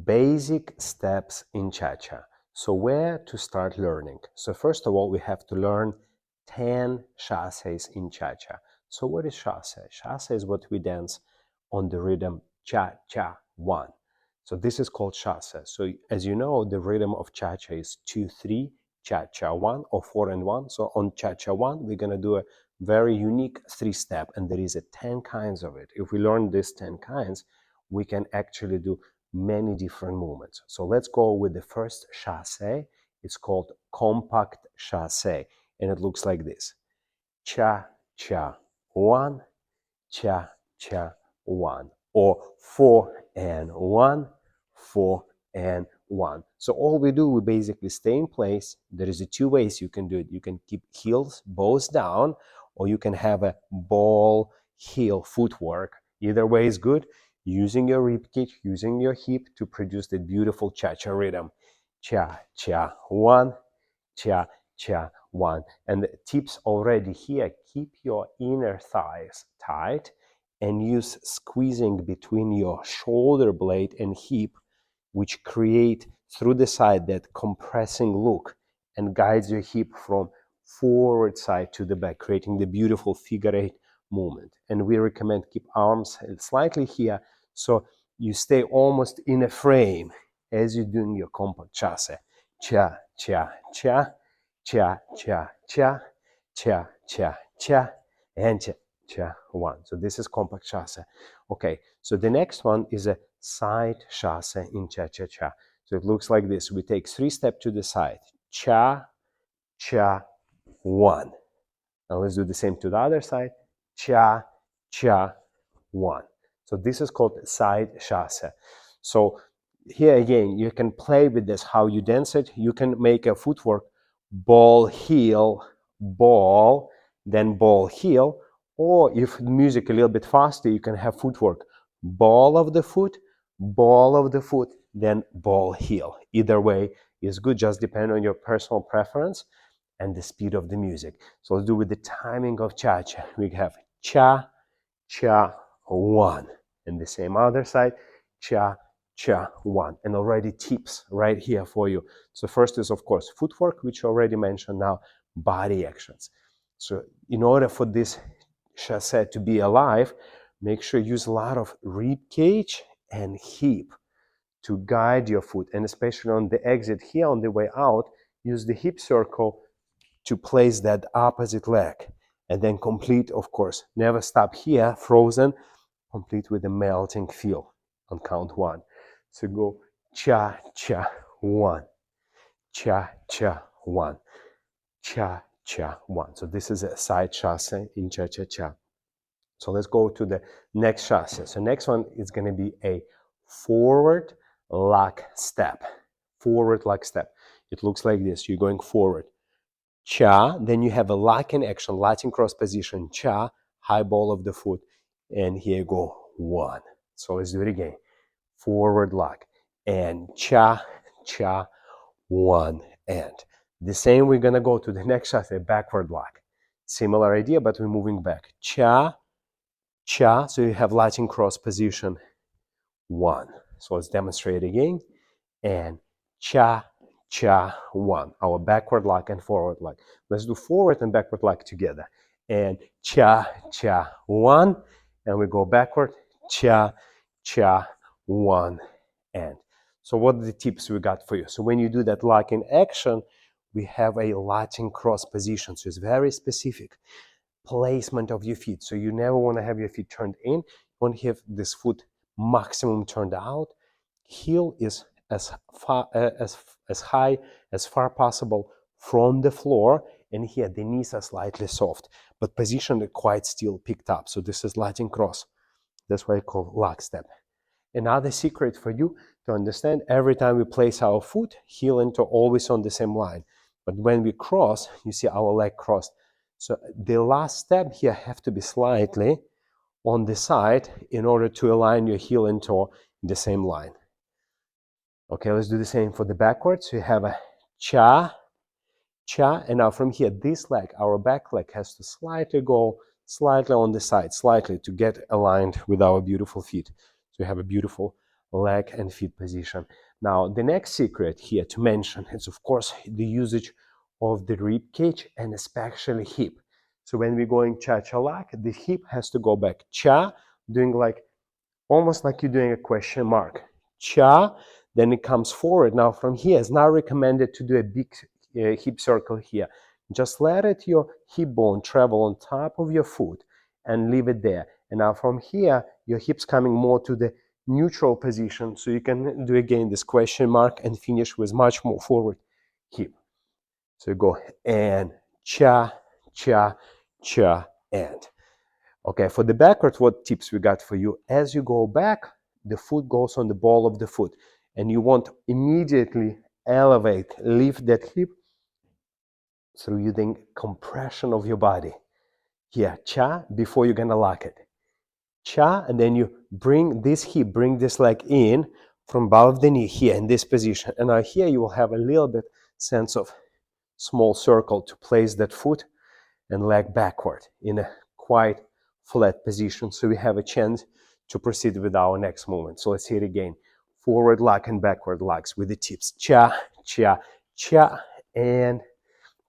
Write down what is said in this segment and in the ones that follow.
basic steps in cha-cha. So where to start learning? So first of all, we have to learn 10 chases in cha-cha. So what is chasse? Chasse is what we dance on the rhythm cha-cha-1. So this is called chasse. So as you know, the rhythm of cha-cha is 2-3, cha-cha-1, or 4 and 1. So on cha-cha-1, we're going to do a very unique 3-step, and there is a 10 kinds of it. If we learn these 10 kinds, we can actually do many different movements. So let's go with the first chasse. It's called compact chasse, and it looks like this. Cha-cha-1, cha-cha-1, or 4 and 1, 4 and 1. So all we do, we basically stay in place. There is 2 ways you can do it. You can keep heels both down, or you can have a ball heel footwork. Either way is good. Using your ribcage, using your hip to produce the beautiful cha-cha rhythm. Cha-cha-1, cha-cha-1. And the tips already here, keep your inner thighs tight and use squeezing between your shoulder blade and hip, which create through the side that compressing look and guides your hip from forward side to the back, creating the beautiful figure 8 movement. And we recommend keep arms slightly here, so you stay almost in a frame as you're doing your compact chasse. Cha, cha, cha, cha, cha, cha, cha, cha, cha, and cha, cha, 1. So this is compact chasse. Okay, so the next one is a side chasse in cha-cha-cha. So it looks like this. We take 3 steps to the side. Cha, cha, 1. Now let's do the same to the other side. Cha, cha, 1. So this is called side chasse. So here again, you can play with this, how you dance it. You can make a footwork, ball, heel, ball, then ball, heel. Or if music a little bit faster, you can have footwork, ball of the foot, then ball, heel. Either way is good, just depend on your personal preference and the speed of the music. So let's do with the timing of cha-cha. We have cha, cha, 1. And the same other side, cha, cha, 1. And already tips right here for you. So first is, of course, footwork, which I already mentioned. Now, body actions. So in order for this chasse to be alive, make sure you use a lot of rib cage and hip to guide your foot. And especially on the exit here, on the way out, use the hip circle to place that opposite leg. And then complete, of course, never stop here, frozen, complete with a melting feel on count 1. So go cha, cha, 1, cha, cha, 1, cha, cha, 1. So this is a side chasse in cha-cha-cha. So let's go to the next chasse. So next one is going to be a forward lock step. Forward lock step. It looks like this. You're going forward. Cha, then you have a locking action, Latin cross position, cha, high ball of the foot, and here you go, 1. So let's do it again. Forward lock, and cha, cha, 1, and. The same, we're gonna go to the next shot, a backward lock. Similar idea, but we're moving back. Cha, cha, so you have Latin cross position, 1. So let's demonstrate again, and cha, cha, 1. Our backward lock and forward lock. Let's do forward and backward lock together. And cha, cha, 1. And we go backward. Cha, cha, 1. And. So what are the tips we got for you? So when you do that lock in action, we have a Latin cross position. So it's very specific. Placement of your feet. So you never want to have your feet turned in. You want to have this foot maximum turned out. Heel is as high as far possible from the floor, and here the knees are slightly soft, but positioned quite still picked up. So this is Latin cross. That's why I call lock step. Another secret for you to understand, every time we place our foot, heel and toe always on the same line. But when we cross, you see our leg crossed. So the last step here have to be slightly on the side in order to align your heel and toe in the same line. Okay, let's do the same for the backwards. So you have a cha, cha, and now from here, this leg, our back leg has to slightly go slightly on the side, slightly to get aligned with our beautiful feet. So you have a beautiful leg and feet position. Now, the next secret here to mention is, of course, the usage of the rib cage and especially hip. So when we're going cha-cha lock, the hip has to go back. Cha, doing like, almost like you're doing a question mark. Cha, then it comes forward. Now from here, it's not recommended to do a big hip circle here. Just let your hip bone travel on top of your foot and leave it there. And now from here, your hips coming more to the neutral position. So you can do again this question mark and finish with much more forward hip. So you go and cha, cha, cha, and. Okay, for the backward, what tips we got for you? As you go back, the foot goes on the ball of the foot. And you want immediately elevate, lift that hip through using compression of your body. Here, cha, before you're gonna lock it. Cha, and then you bring this hip, bring this leg in from above the knee here in this position. And now here you will have a little bit sense of small circle to place that foot and leg backward in a quite flat position, so we have a chance to proceed with our next movement. So let's see it again. Forward lock and backward locks with the tips. Cha, cha, cha, and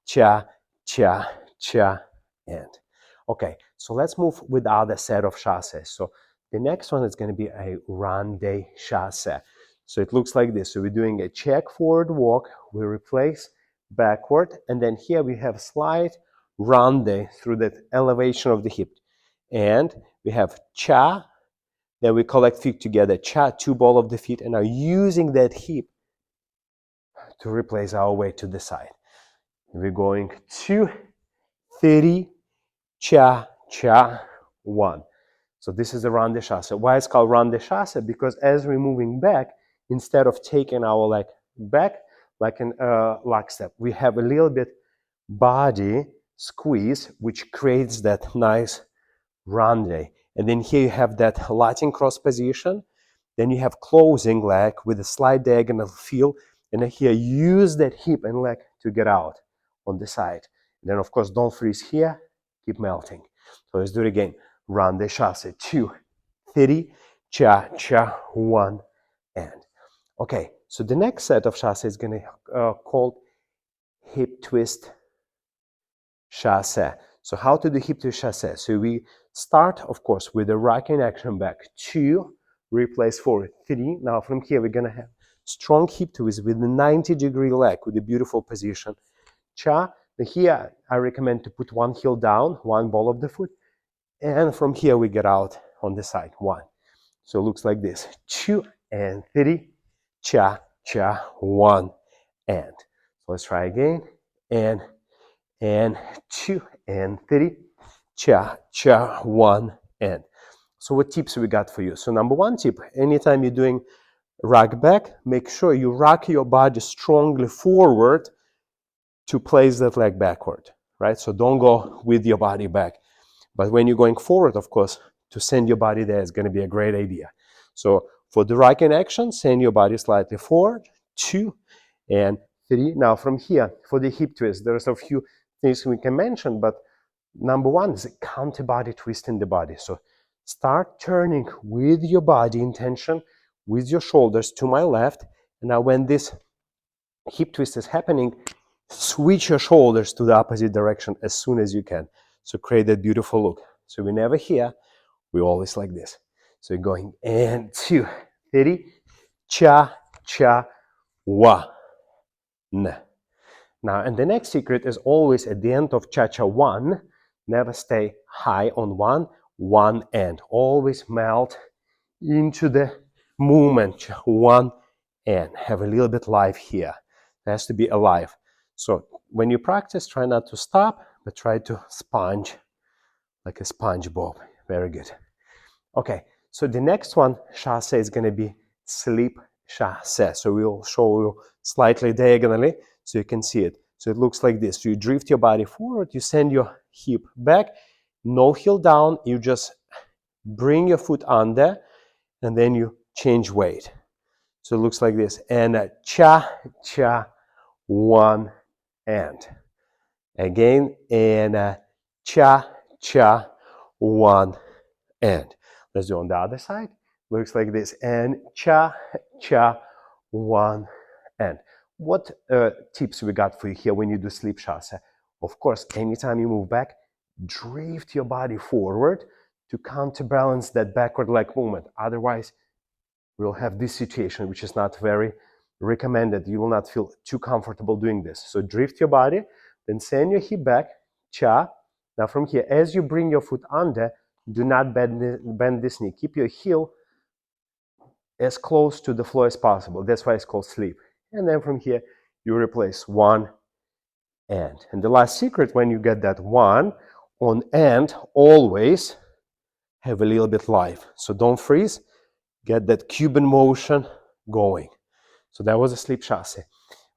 cha, cha, cha, and. Okay, so let's move with the other set of chassés. So the next one is going to be a rondé chassé. So it looks like this. So we're doing a check forward walk, we replace backward, and then here we have slight rondé through that elevation of the hip. And we have cha, then we collect feet together, cha, two ball of the feet, and now using that hip to replace our weight to the side. We're going 2, 30, cha, cha, 1. So this is the rondé chassé. Why it's called rondé chassé? Because as we're moving back, instead of taking our leg back like an lockstep, we have a little bit body squeeze, which creates that nice rondé. And then here you have that Latin cross position. Then you have closing leg with a slight diagonal feel. And then here use that hip and leg to get out on the side. And then of course don't freeze here, keep melting. So let's do it again. Rondé chassé. 2, 30, cha, cha, 1, and. Okay, so the next set of chassé is going to called hip twist chassé. So how to do hip twist chassé? So we start, of course, with the rocking action back. 2, replace forward. 3. Now from here we're going to have strong hip twist with the 90-degree leg with a beautiful position. Cha. Here I recommend to put one heel down, one ball of the foot. And from here we get out on the side. 1. So it looks like this. 2 and 3. Cha, cha, 1, and. So let's try again. And 2 and 3. Cha, cha, 1, and. So what tips we got for you? So number 1 tip, anytime you're doing rock back, make sure you rock your body strongly forward to place that leg backward, right? So don't go with your body back. But when you're going forward, of course, to send your body there is going to be a great idea. So for the rocking action, send your body slightly forward, 2 and 3. Now from here, for the hip twist, there's a few things we can mention, but number 1 is a counter body twist in the body. So start turning with your body intention, with your shoulders to my left. And now when this hip twist is happening, switch your shoulders to the opposite direction as soon as you can. So create that beautiful look. So we're never here, we're always like this. So you're going and 2, 30, cha, cha, wa, na. Now, and the next secret is always at the end of cha-cha 1, never stay high on one end. Always melt into the movement, 1 end. Have a little bit life here. It has to be alive. So when you practice, try not to stop, but try to sponge like a SpongeBob. Very good. Okay, so the next one, chassé, is going to be slip chassé. So we'll show you slightly diagonally so you can see it. So it looks like this. So you drift your body forward, you send your hip back, no heel down, you just bring your foot under, and then you change weight. So it looks like this. And cha, cha, 1, and. Again, and cha, cha, 1, and. Let's do on the other side. looks like this. And cha, cha, one, and. What tips we got for you here when you do sleep chasse? Of course, anytime you move back, drift your body forward to counterbalance that backward leg movement. Otherwise, we'll have this situation, which is not very recommended. You will not feel too comfortable doing this. So drift your body, then send your hip back, cha. Now from here, as you bring your foot under, do not bend this knee. Keep your heel as close to the floor as possible. That's why it's called sleep. And then from here, you replace one and. And the last secret, when you get that one on and, always have a little bit life. So don't freeze. Get that Cuban motion going. So that was a sleep chasse.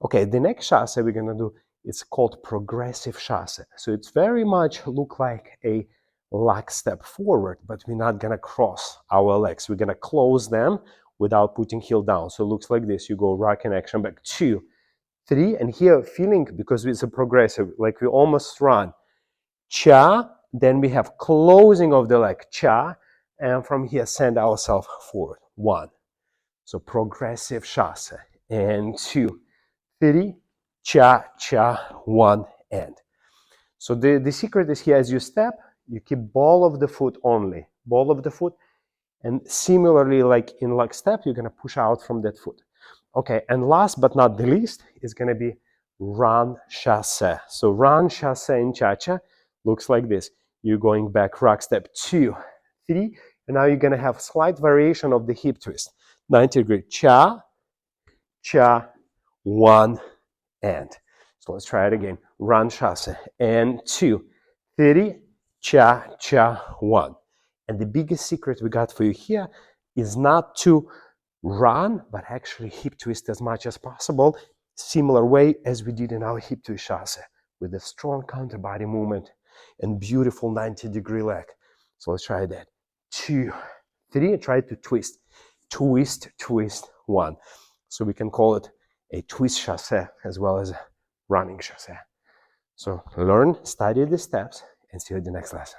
Okay, the next chasse we're gonna do, it's called progressive chasse. So it's very much look like a lock step forward, but we're not gonna cross our legs. We're gonna close them without putting heel down. So it looks like this. You go rock and action back, 2, 3, and here feeling, because it's a progressive, like we almost run. Cha, then we have closing of the leg, cha, and from here send ourselves forward, 1. So progressive chasse, and 2, 3, cha, cha, 1, and. So the secret is here, as you step, you keep ball of the foot only, ball of the foot, and similarly, like in leg step, you're gonna push out from that foot. Okay, and last but not the least is gonna be run chasse. So run chasse in cha-cha looks like this. You're going back, rock step, 2, 3, and now you're gonna have slight variation of the hip twist. 90-degree, cha, cha, 1, and. So let's try it again. Run chasse, and 2, 3, cha, cha, 1. And the biggest secret we got for you here is not to run, but actually hip twist as much as possible, similar way as we did in our hip twist chasse, with a strong counter body movement and beautiful 90-degree leg. So let's try that. 2, 3, and try to twist. Twist, twist, 1. So we can call it a twist chasse as well as a running chasse. So learn, study the steps, and see you in the next lesson.